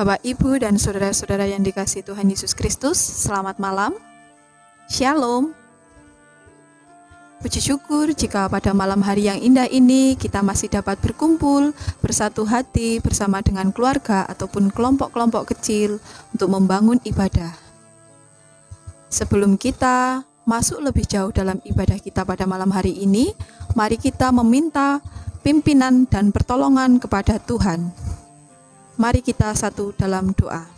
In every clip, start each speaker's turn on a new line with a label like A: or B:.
A: Bapak, Ibu, dan saudara-saudara yang dikasihi Tuhan Yesus Kristus, selamat malam. Shalom. Puji syukur jika pada malam hari yang indah ini kita masih dapat berkumpul bersatu hati bersama dengan keluarga ataupun kelompok-kelompok kecil untuk membangun ibadah. Sebelum kita masuk lebih jauh dalam ibadah kita pada malam hari ini, mari kita meminta pimpinan dan pertolongan kepada Tuhan. Mari kita satu dalam doa.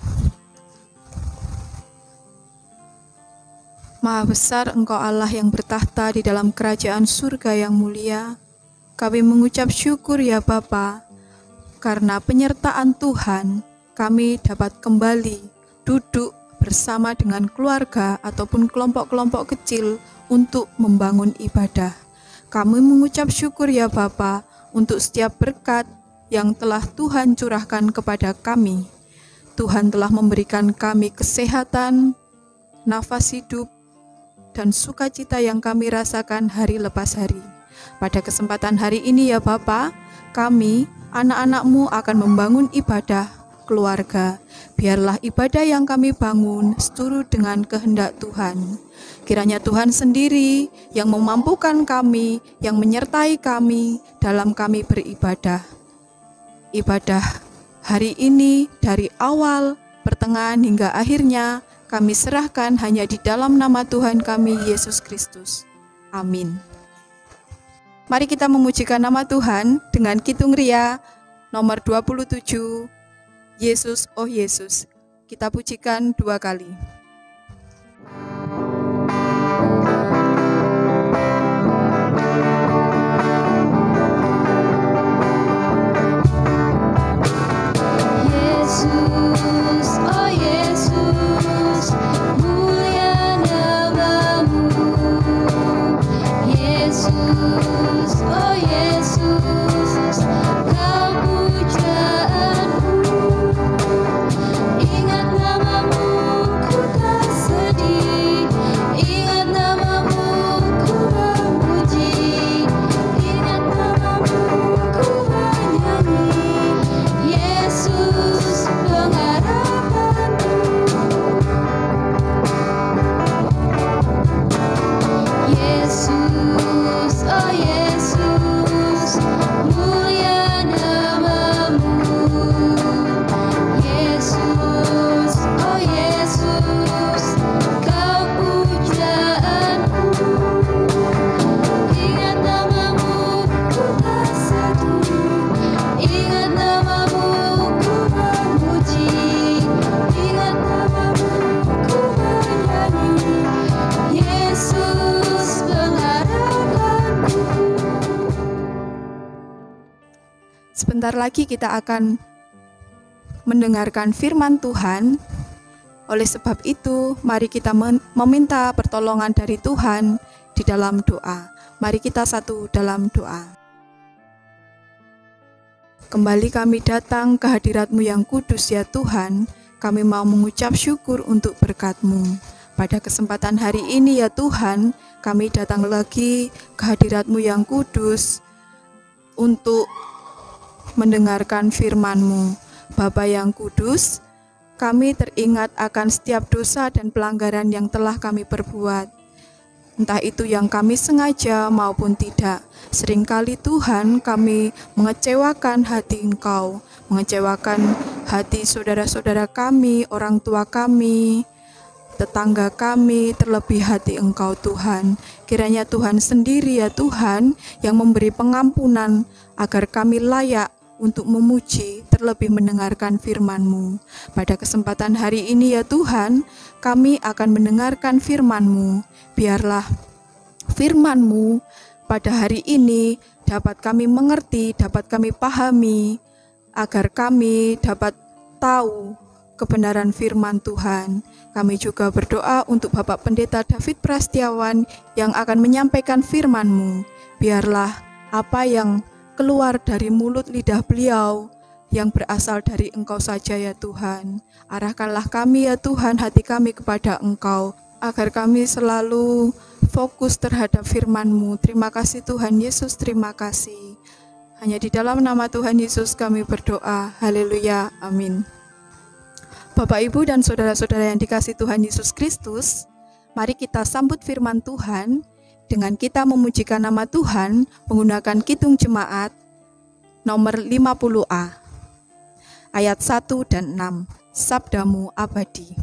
A: Maha besar Engkau Allah yang bertahta di dalam kerajaan surga yang mulia. Kami mengucap syukur ya Bapa, karena penyertaan Tuhan kami dapat kembali duduk bersama dengan keluarga ataupun kelompok-kelompok kecil untuk membangun ibadah. Kami mengucap syukur ya Bapa untuk setiap berkat yang telah Tuhan curahkan kepada kami. Tuhan telah memberikan kami kesehatan, nafas hidup, dan sukacita yang kami rasakan hari lepas hari. Pada kesempatan hari ini ya Bapa, kami, anak-anak-Mu akan membangun ibadah keluarga. Biarlah ibadah yang kami bangun seturut dengan kehendak Tuhan. Kiranya Tuhan sendiri yang memampukan kami, yang menyertai kami dalam kami beribadah. Ibadah hari ini dari awal, pertengahan hingga akhirnya kami serahkan hanya di dalam nama Tuhan kami Yesus Kristus. Amin. Mari kita memujikan nama Tuhan dengan Kidung Ria nomor 27, Yesus oh Yesus. Kita pujikan 2 kali.
B: Yesus, oh Yesus, mulia namamu. Yesus, oh Yesus, kau pujaanku. Ingat namamu, ku tak sedih. Ingat namamu, ku memuji. Ingat namamu, ku menyanyi. Yesus, pengharapanku. Yesus, oh Yesus, mulia namamu. Yesus, oh Yesus, kau pujaanku. Ingat namamu, ku tak sedih. Ingat namamu, ku memuji. Ingat namamu, ku menyanyi. Yesus, pengharapanku.
A: Sebentar lagi kita akan mendengarkan firman Tuhan. Oleh sebab itu, mari kita meminta pertolongan dari Tuhan di dalam doa. Mari kita satu dalam doa. Kembali kami datang ke hadirat-Mu yang kudus ya Tuhan. Kami mau mengucap syukur untuk berkat-Mu. Pada kesempatan hari ini ya Tuhan, kami datang lagi ke hadirat-Mu yang kudus untuk mendengarkan firman-Mu. Bapa yang kudus, kami teringat akan setiap dosa dan pelanggaran yang telah kami perbuat. Entah itu yang kami sengaja maupun tidak. Seringkali Tuhan kami mengecewakan hati Engkau, mengecewakan hati saudara-saudara kami, orang tua kami, tetangga kami, terlebih hati Engkau Tuhan. Kiranya Tuhan sendiri ya Tuhan yang memberi pengampunan agar kami layak untuk memuji, terlebih mendengarkan firman-Mu. Pada kesempatan hari ini ya Tuhan, kami akan mendengarkan firman-Mu. Biarlah firman-Mu pada hari ini dapat kami mengerti, dapat kami pahami, agar kami dapat tahu kebenaran firman Tuhan. Kami juga berdoa untuk Bapak Pendeta David Prastiawan yang akan menyampaikan firman-Mu. Biarlah apa yang keluar dari mulut lidah beliau yang berasal dari Engkau saja ya Tuhan. Arahkanlah kami ya Tuhan, hati kami kepada Engkau, agar kami selalu fokus terhadap firman-Mu. Terima kasih Tuhan Yesus, terima kasih. Hanya di dalam nama Tuhan Yesus kami berdoa. Haleluya, amin. Bapak, Ibu, dan saudara-saudara yang dikasihi Tuhan Yesus Kristus, mari kita sambut firman Tuhan dengan kita memujikan nama Tuhan menggunakan Kidung Jemaat nomor 50A, ayat 1 dan 6, Sabdamu Abadi.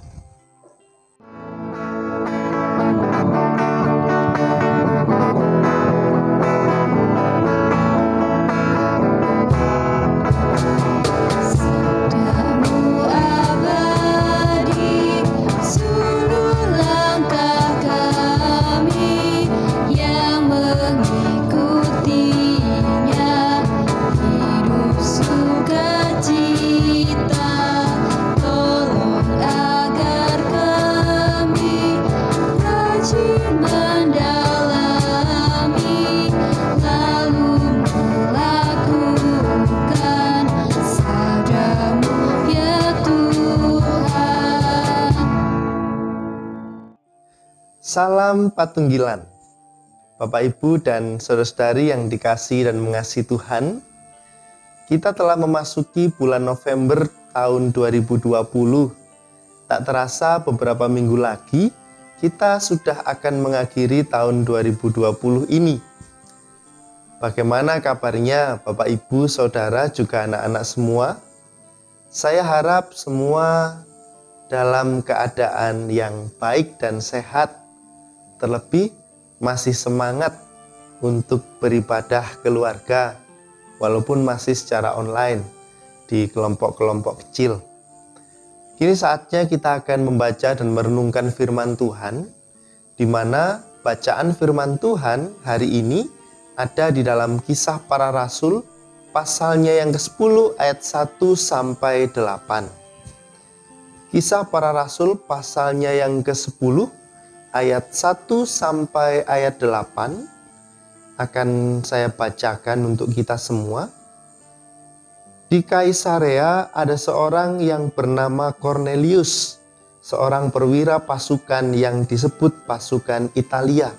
C: Salam Patunggilan, Bapak, Ibu, dan saudara-saudari yang dikasihi dan mengasihi Tuhan. Kita telah memasuki bulan November tahun 2020. Tak terasa beberapa minggu lagi, kita sudah akan mengakhiri tahun 2020 ini. Bagaimana kabarnya Bapak, Ibu, Saudara, juga anak-anak semua? Saya harap semua dalam keadaan yang baik dan sehat. Terlebih masih semangat untuk beribadah keluarga walaupun masih secara online di kelompok-kelompok kecil. Kini saatnya kita akan membaca dan merenungkan firman Tuhan, di mana bacaan firman Tuhan hari ini ada di dalam Kisah Para Rasul pasalnya yang ke-10 ayat 1 sampai 8. Kisah Para Rasul pasalnya yang ke-10 ayat 1 sampai ayat 8 akan saya bacakan untuk kita semua. Di Kaisarea ada seorang yang bernama Cornelius, seorang perwira pasukan yang disebut pasukan Italia.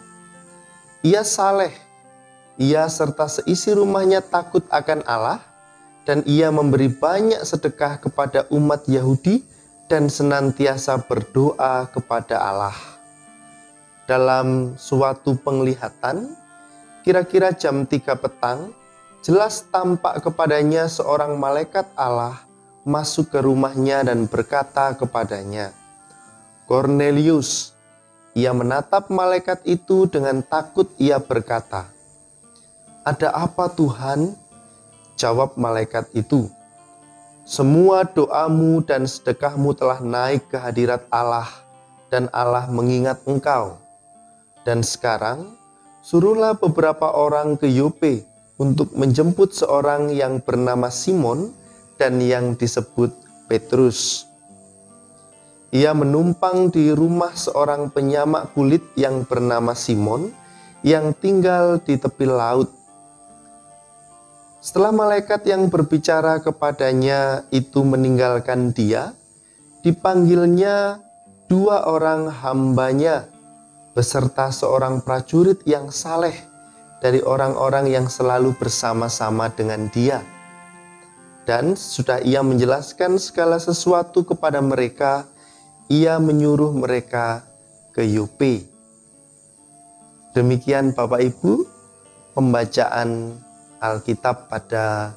C: Ia saleh, ia serta seisi rumahnya takut akan Allah, dan ia memberi banyak sedekah kepada umat Yahudi dan senantiasa berdoa kepada Allah. Dalam suatu penglihatan, kira-kira jam 3 petang, jelas tampak kepadanya seorang malaikat Allah masuk ke rumahnya dan berkata kepadanya, "Cornelius." Ia menatap malaikat itu dengan takut. Ia berkata, "Ada apa, Tuhan?" Jawab malaikat itu, "Semua doamu dan sedekahmu telah naik ke hadirat Allah, dan Allah mengingat engkau. Dan sekarang, suruhlah beberapa orang ke Yope untuk menjemput seorang yang bernama Simon dan yang disebut Petrus. Ia menumpang di rumah seorang penyamak kulit yang bernama Simon yang tinggal di tepi laut." Setelah malaikat yang berbicara kepadanya itu meninggalkan dia, dipanggilnya 2 orang hambanya beserta seorang prajurit yang saleh dari orang-orang yang selalu bersama-sama dengan dia. Dan sudah ia menjelaskan segala sesuatu kepada mereka, ia menyuruh mereka ke Yope. Demikian Bapak Ibu, pembacaan Alkitab pada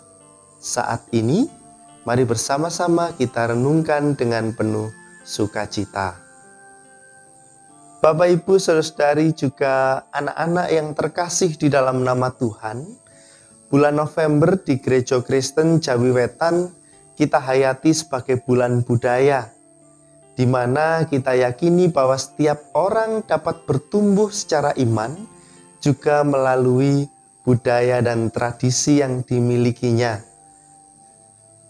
C: saat ini. Mari bersama-sama kita renungkan dengan penuh sukacita. Bapak, Ibu, saudara-saudari, juga anak-anak yang terkasih di dalam nama Tuhan, bulan November di Gereja Kristen Jawi Wetan kita hayati sebagai bulan budaya, di mana kita yakini bahwa setiap orang dapat bertumbuh secara iman juga melalui budaya dan tradisi yang dimilikinya.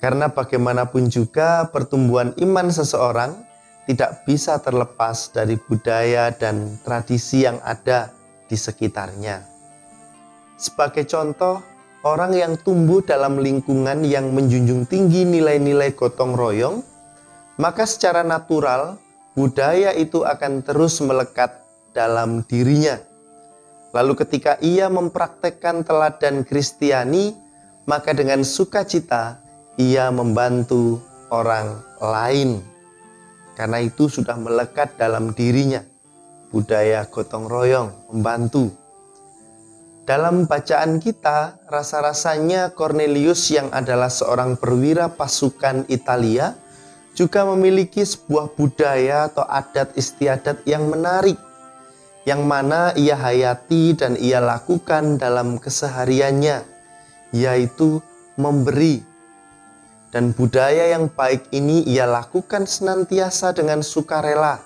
C: Karena bagaimanapun juga pertumbuhan iman seseorang tidak bisa terlepas dari budaya dan tradisi yang ada di sekitarnya. Sebagai contoh, orang yang tumbuh dalam lingkungan yang menjunjung tinggi nilai-nilai gotong royong, maka secara natural budaya itu akan terus melekat dalam dirinya. Lalu ketika ia mempraktekkan teladan Kristiani, maka dengan sukacita ia membantu orang lain. Karena itu sudah melekat dalam dirinya budaya gotong royong, membantu. Dalam bacaan kita, rasa-rasanya Cornelius yang adalah seorang perwira pasukan Italia juga memiliki sebuah budaya atau adat istiadat yang menarik, yang mana ia hayati dan ia lakukan dalam kesehariannya, yaitu memberi. Dan budaya yang baik ini ia lakukan senantiasa dengan sukarela,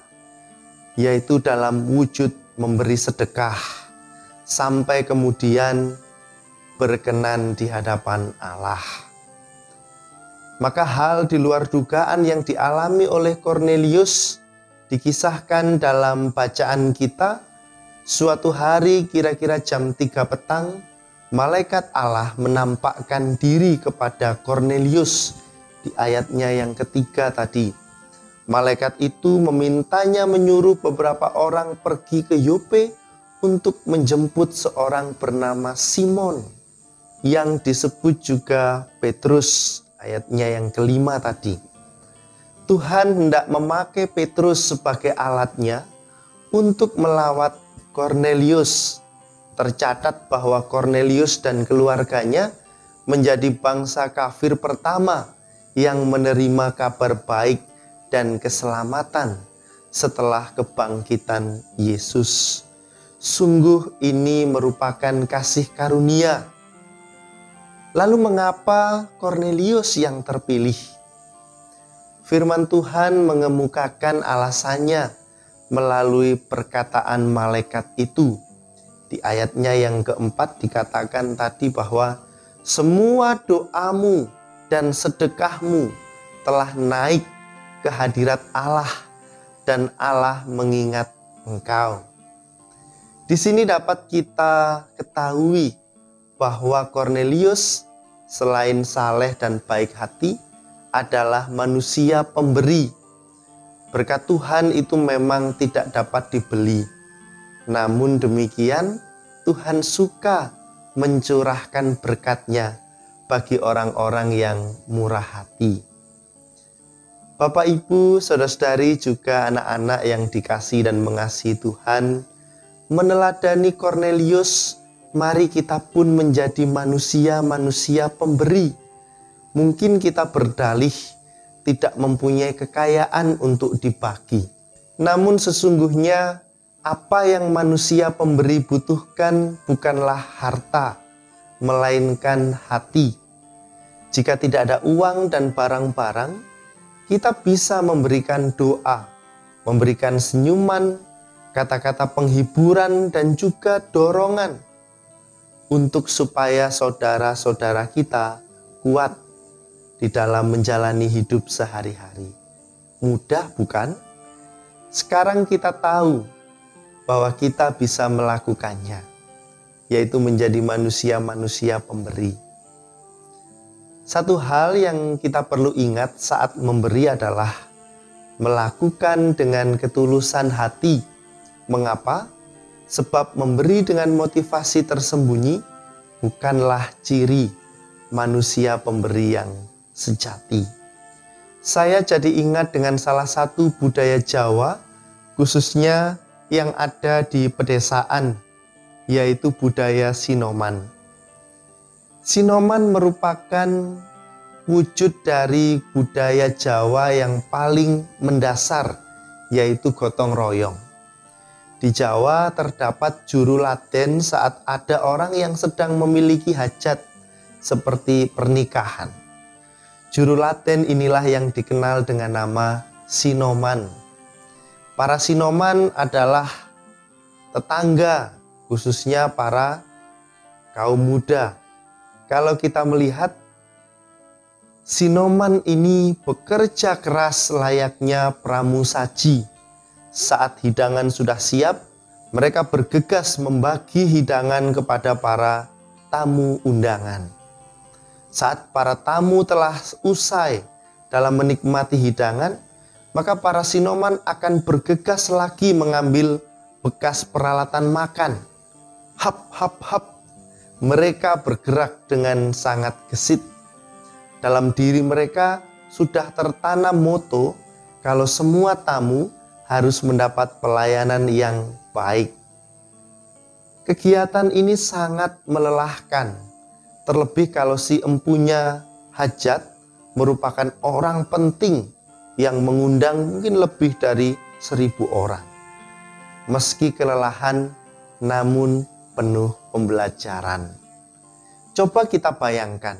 C: yaitu dalam wujud memberi sedekah, sampai kemudian berkenan di hadapan Allah. Maka hal di luar dugaan yang dialami oleh Cornelius dikisahkan dalam bacaan kita. Suatu hari kira-kira jam 3 petang, malaikat Allah menampakkan diri kepada Cornelius di ayatnya yang ketiga tadi. Malaikat itu memintanya menyuruh beberapa orang pergi ke Yope untuk menjemput seorang bernama Simon, yang disebut juga Petrus, ayatnya yang kelima tadi. Tuhan hendak memakai Petrus sebagai alatnya untuk melawat Cornelius. Tercatat bahwa Cornelius dan keluarganya menjadi bangsa kafir pertama yang menerima kabar baik dan keselamatan setelah kebangkitan Yesus. Sungguh ini merupakan kasih karunia. Lalu mengapa Cornelius yang terpilih? Firman Tuhan mengemukakan alasannya melalui perkataan malaikat itu. Di ayatnya yang keempat dikatakan tadi bahwa semua doamu dan sedekahmu telah naik ke hadirat Allah dan Allah mengingat engkau. Di sini dapat kita ketahui bahwa Cornelius selain saleh dan baik hati adalah manusia pemberi. Berkat Tuhan itu memang tidak dapat dibeli. Namun demikian, Tuhan suka mencurahkan berkat-Nya bagi orang-orang yang murah hati. Bapak, Ibu, saudara-saudari, juga anak-anak yang dikasihi dan mengasihi Tuhan, meneladani Cornelius, mari kita pun menjadi manusia-manusia pemberi. Mungkin kita berdalih tidak mempunyai kekayaan untuk dibagi. Namun sesungguhnya apa yang manusia pemberi butuhkan bukanlah harta, melainkan hati. Jika tidak ada uang dan barang-barang, kita bisa memberikan doa, memberikan senyuman, kata-kata penghiburan, dan juga dorongan untuk supaya saudara-saudara kita kuat di dalam menjalani hidup sehari-hari. Mudah bukan? Sekarang kita tahu bahwa kita bisa melakukannya, yaitu menjadi manusia-manusia pemberi. Satu hal yang kita perlu ingat saat memberi adalah melakukan dengan ketulusan hati. Mengapa? Sebab memberi dengan motivasi tersembunyi bukanlah ciri manusia pemberi yang sejati. Saya jadi ingat dengan salah satu budaya Jawa, khususnya yang ada di pedesaan, yaitu budaya Sinoman. Sinoman merupakan wujud dari budaya Jawa yang paling mendasar, yaitu gotong royong. Di Jawa terdapat juru laden saat ada orang yang sedang memiliki hajat seperti pernikahan. Juru laden inilah yang dikenal dengan nama Sinoman. Para Sinoman adalah tetangga, khususnya para kaum muda. Kalau kita melihat, Sinoman ini bekerja keras layaknya pramusaji. Saat hidangan sudah siap, mereka bergegas membagi hidangan kepada para tamu undangan. Saat para tamu telah usai dalam menikmati hidangan, maka para Sinoman akan bergegas lagi mengambil bekas peralatan makan. Hap, hap, hap. Mereka bergerak dengan sangat gesit. Dalam diri mereka sudah tertanam moto kalau semua tamu harus mendapat pelayanan yang baik. Kegiatan ini sangat melelahkan, terlebih kalau si empunya hajat merupakan orang penting yang mengundang mungkin lebih dari 1.000 orang. Meski kelelahan, namun penuh pembelajaran. Coba kita bayangkan,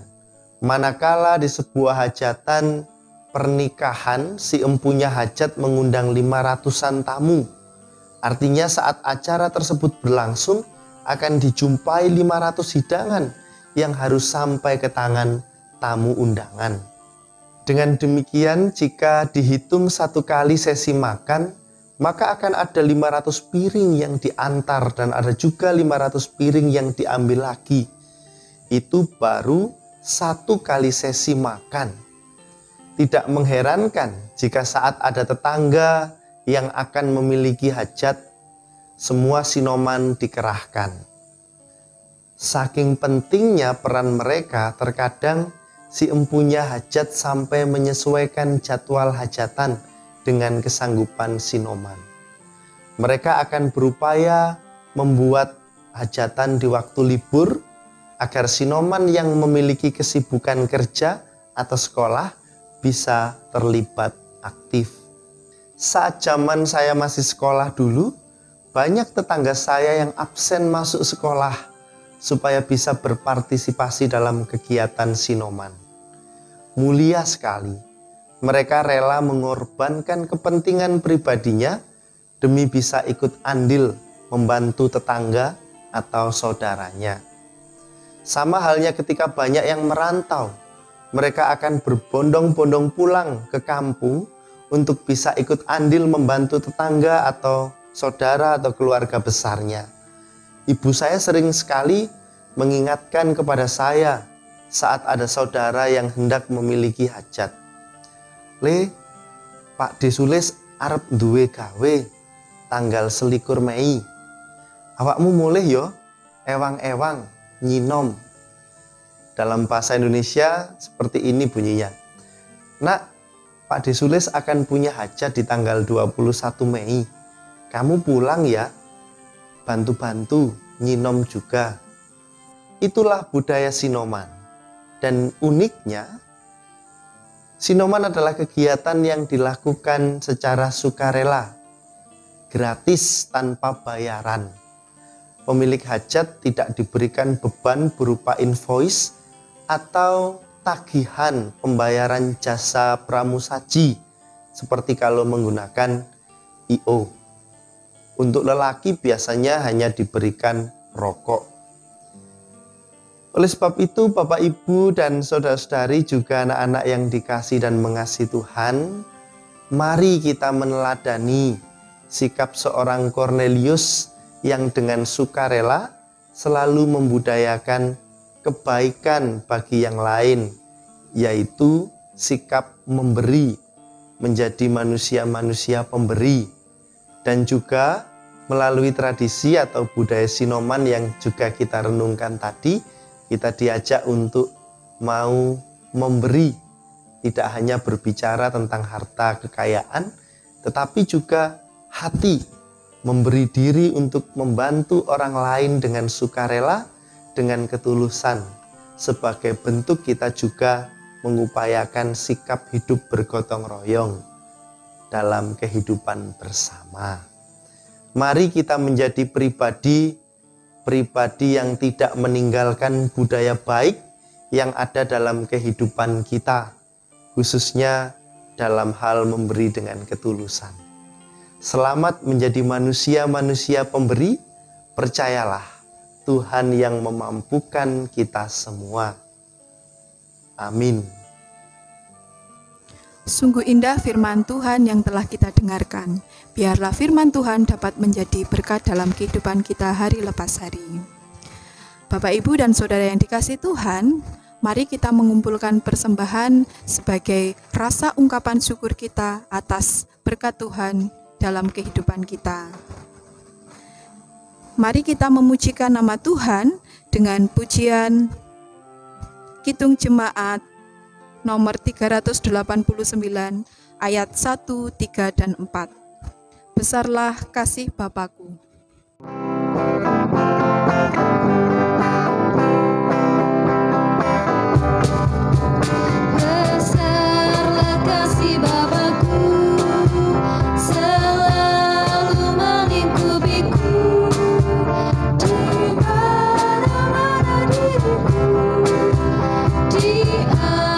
C: manakala di sebuah hajatan pernikahan, si empunya hajat mengundang 500-an tamu. Artinya saat acara tersebut berlangsung, akan dijumpai 500 hidangan yang harus sampai ke tangan tamu undangan. Dengan demikian, jika dihitung satu kali sesi makan, maka akan ada 500 piring yang diantar dan ada juga 500 piring yang diambil lagi. Itu baru satu kali sesi makan. Tidak mengherankan jika saat ada tetangga yang akan memiliki hajat, semua sinoman dikerahkan. Saking pentingnya peran mereka, terkadang si empunya hajat sampai menyesuaikan jadwal hajatan dengan kesanggupan sinoman. Mereka akan berupaya membuat hajatan di waktu libur agar sinoman yang memiliki kesibukan kerja atau sekolah bisa terlibat aktif. Saat zaman saya masih sekolah dulu, banyak tetangga saya yang absen masuk sekolah supaya bisa berpartisipasi dalam kegiatan sinoman. Mulia sekali. Mereka rela mengorbankan kepentingan pribadinya demi bisa ikut andil membantu tetangga atau saudaranya. Sama halnya ketika banyak yang merantau, mereka akan berbondong-bondong pulang ke kampung untuk bisa ikut andil membantu tetangga atau saudara atau keluarga besarnya. Ibu saya sering sekali mengingatkan kepada saya saat ada saudara yang hendak memiliki hajat. Le, Pak Desulis arep duwe gawe tanggal 21 Mei. Awakmu mulih yo, ewang-ewang nyinom. Dalam bahasa Indonesia seperti ini bunyinya. Nak, Pak Desulis akan punya hajat di tanggal 21 Mei. Kamu pulang ya, bantu-bantu nyinom juga. Itulah budaya sinoman. Dan uniknya, sinoman adalah kegiatan yang dilakukan secara sukarela, gratis tanpa bayaran. Pemilik hajat tidak diberikan beban berupa invoice atau tagihan pembayaran jasa pramusaji seperti kalau menggunakan I.O. Untuk lelaki biasanya hanya diberikan rokok. Oleh sebab itu, Bapak, Ibu, dan saudara-saudari juga anak-anak yang dikasihi dan mengasihi Tuhan, mari kita meneladani sikap seorang Kornelius yang dengan sukarela selalu membudayakan kebaikan bagi yang lain, yaitu sikap memberi, menjadi manusia-manusia pemberi, dan juga melalui tradisi atau budaya sinoman yang juga kita renungkan tadi, kita diajak untuk mau memberi, tidak hanya berbicara tentang harta kekayaan, tetapi juga hati, memberi diri untuk membantu orang lain dengan sukarela, dengan ketulusan. Sebagai bentuk kita juga mengupayakan sikap hidup bergotong royong dalam kehidupan bersama. Mari kita menjadi pribadi yang tidak meninggalkan budaya baik yang ada dalam kehidupan kita, khususnya dalam hal memberi dengan ketulusan. Selamat menjadi manusia-manusia pemberi, percayalah Tuhan yang memampukan kita semua. Amin.
A: Sungguh indah firman Tuhan yang telah kita dengarkan. Biarlah firman Tuhan dapat menjadi berkat dalam kehidupan kita hari lepas hari. Bapak, Ibu, dan saudara yang dikasihi Tuhan, mari kita mengumpulkan persembahan sebagai rasa ungkapan syukur kita atas berkat Tuhan dalam kehidupan kita. Mari kita memujikan nama Tuhan dengan pujian Kidung Jemaat nomor 389, ayat 1, 3, dan 4. Besarlah kasih Bapa-Ku.
B: Besarlah kasih Bapa-Ku, selalu melingkupiku, di mana-mana diriku diasuhnya.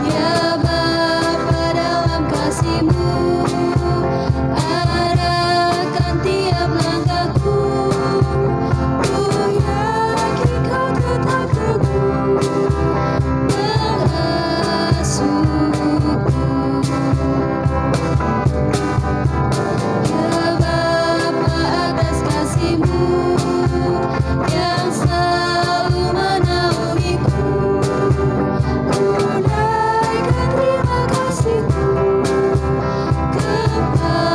B: Ya Bapa, dalam kasih-Mu arahkan tiap langkahku. Ku yakin Kau tetap teguh mengasuhku. Ya Bapa, atas kasih-Mu yang selalu menaungiku, ku naikkan terima kasih-Ku kepadamu.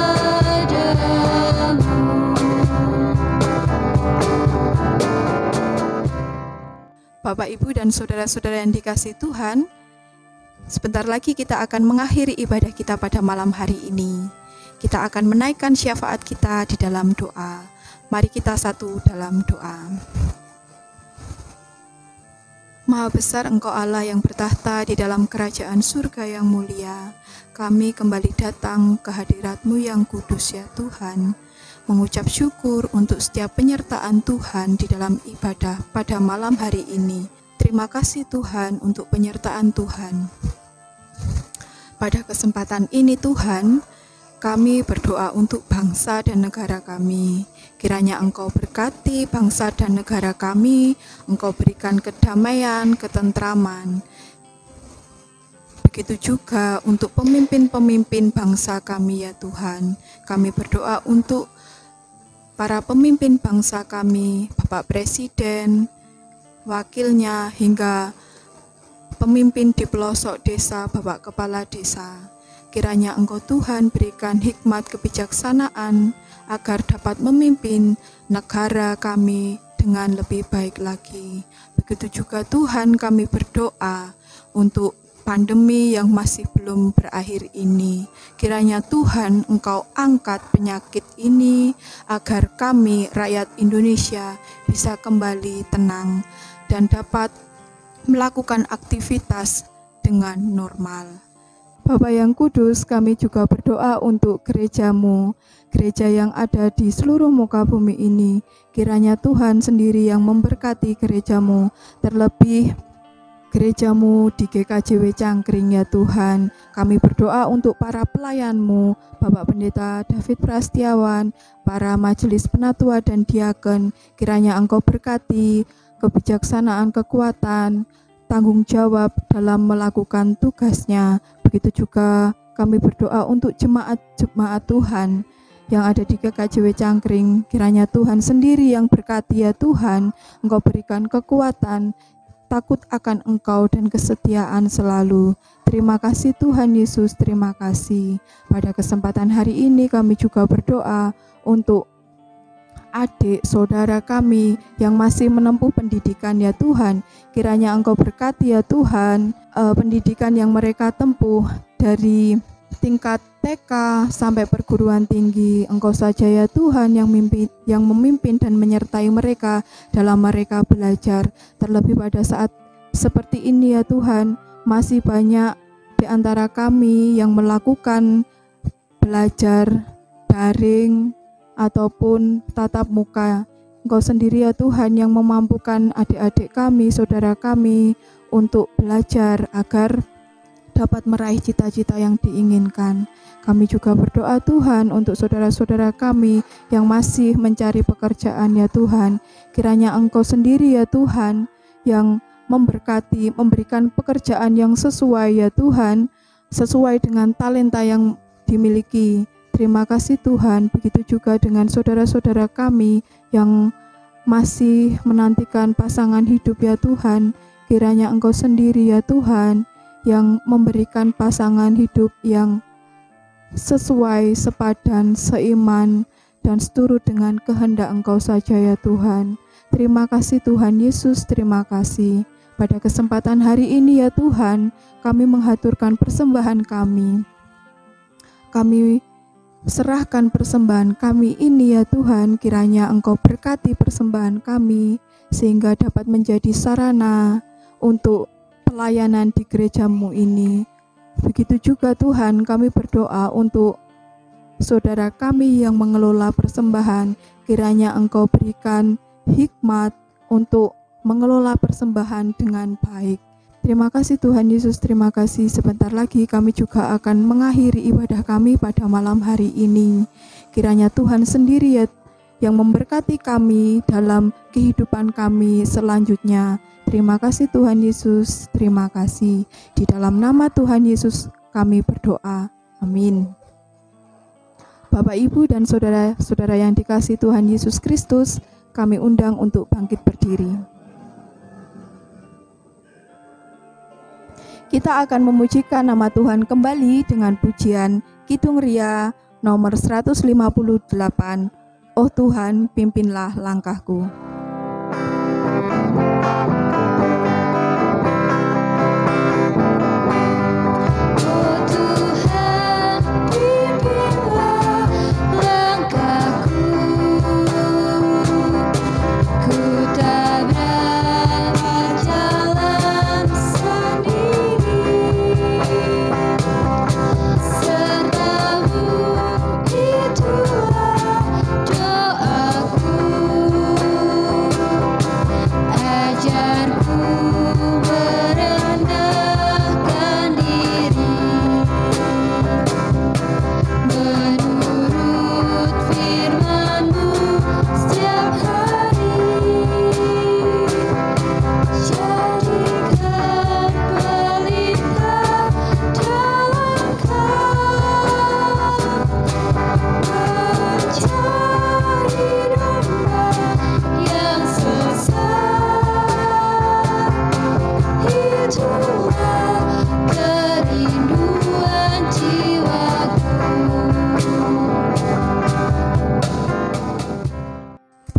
A: Bapak, Ibu, dan saudara-saudara yang dikasihi Tuhan, sebentar lagi kita akan mengakhiri ibadah kita pada malam hari ini. Kita akan menaikkan syafaat kita di dalam doa. Mari kita satu dalam doa. Maha besar Engkau Allah yang bertahta di dalam kerajaan surga yang mulia. Kami kembali datang ke hadirat-Mu yang kudus ya Tuhan, mengucap syukur untuk setiap penyertaan Tuhan di dalam ibadah pada malam hari ini. Terima kasih Tuhan untuk penyertaan Tuhan. Pada kesempatan ini Tuhan, kami berdoa untuk bangsa dan negara kami. Kiranya Engkau berkati bangsa dan negara kami, Engkau berikan kedamaian, ketentraman. Begitu juga untuk pemimpin-pemimpin bangsa kami ya Tuhan. Kami berdoa untuk para pemimpin bangsa kami, Bapak Presiden, wakilnya, hingga pemimpin di pelosok desa, Bapak Kepala Desa. Kiranya Engkau Tuhan berikan hikmat kebijaksanaan agar dapat memimpin negara kami dengan lebih baik lagi. Begitu juga Tuhan, kami berdoa untuk pandemi yang masih belum berakhir ini. Kiranya Tuhan Engkau angkat penyakit ini agar kami rakyat Indonesia bisa kembali tenang dan dapat melakukan aktivitas dengan normal. Bapa yang kudus, kami juga berdoa untuk gereja-Mu, gereja yang ada di seluruh muka bumi ini. Kiranya Tuhan sendiri yang memberkati gereja-Mu, terlebih gereja-Mu di GKJW Cangkring ya Tuhan. Kami berdoa untuk para pelayan-Mu, Bapak Pendeta David Prastiawan, para majelis penatua dan diaken. Kiranya Engkau berkati kebijaksanaan, kekuatan, tanggung jawab dalam melakukan tugasnya. Begitu juga kami berdoa untuk jemaat-jemaat Tuhan yang ada di GKJW Cangkring. Kiranya Tuhan sendiri yang berkati ya Tuhan. Engkau berikan kekuatan, takut akan Engkau dan kesetiaan selalu. Terima kasih Tuhan Yesus, terima kasih. Pada kesempatan hari ini kami juga berdoa untuk adik saudara kami yang masih menempuh pendidikan ya Tuhan. Kiranya Engkau berkati ya Tuhan pendidikan yang mereka tempuh dari tingkat TK sampai perguruan tinggi. Engkau saja ya Tuhan yang memimpin dan menyertai mereka dalam mereka belajar. Terlebih pada saat seperti ini ya Tuhan, masih banyak di antara kami yang melakukan belajar daring ataupun tatap muka. Engkau sendiri ya Tuhan yang memampukan adik-adik kami, saudara kami untuk belajar agar dapat meraih cita-cita yang diinginkan. Kami juga berdoa Tuhan untuk saudara-saudara kami yang masih mencari pekerjaan ya Tuhan. Kiranya Engkau sendiri ya Tuhan yang memberkati, memberikan pekerjaan yang sesuai ya Tuhan, sesuai dengan talenta yang dimiliki. Terima kasih Tuhan. Begitu juga dengan saudara-saudara kami yang masih menantikan pasangan hidup ya Tuhan. Kiranya Engkau sendiri ya Tuhan yang memberikan pasangan hidup yang sesuai, sepadan, seiman, dan seturut dengan kehendak Engkau saja ya Tuhan. Terima kasih Tuhan Yesus, terima kasih. Pada kesempatan hari ini ya Tuhan, kami menghaturkan persembahan kami. Kami serahkan persembahan kami ini ya Tuhan, kiranya Engkau berkati persembahan kami, sehingga dapat menjadi sarana untuk pelayanan di gereja-Mu ini. Begitu juga Tuhan, kami berdoa untuk saudara kami yang mengelola persembahan, kiranya Engkau berikan hikmat untuk mengelola persembahan dengan baik. Terima kasih Tuhan Yesus, terima kasih. Sebentar lagi kami juga akan mengakhiri ibadah kami pada malam hari ini. Kiranya Tuhan sendiri ya yang memberkati kami dalam kehidupan kami selanjutnya. Terima kasih Tuhan Yesus, terima kasih. Di dalam nama Tuhan Yesus kami berdoa. Amin. Bapak, Ibu, dan saudara-saudara yang dikasihi Tuhan Yesus Kristus, kami undang untuk bangkit berdiri. Kita akan memujikan nama Tuhan kembali dengan pujian Kidung Ria nomor 158. Oh Tuhan, pimpinlah langkahku.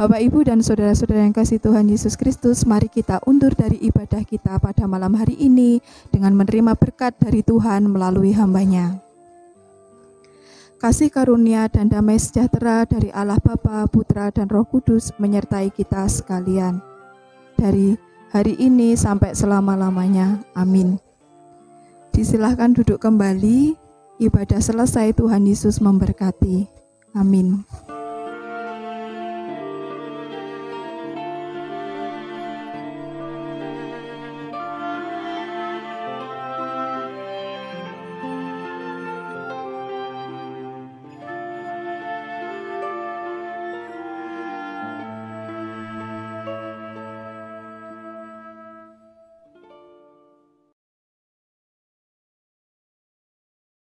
A: Bapak, Ibu, dan saudara-saudara yang kasih Tuhan Yesus Kristus, mari kita undur dari ibadah kita pada malam hari ini dengan menerima berkat dari Tuhan melalui hamba-Nya. Kasih karunia dan damai sejahtera dari Allah Bapa, Putra, dan Roh Kudus menyertai kita sekalian, dari hari ini sampai selama-lamanya. Amin. Disilahkan duduk kembali, ibadah selesai, Tuhan Yesus memberkati. Amin.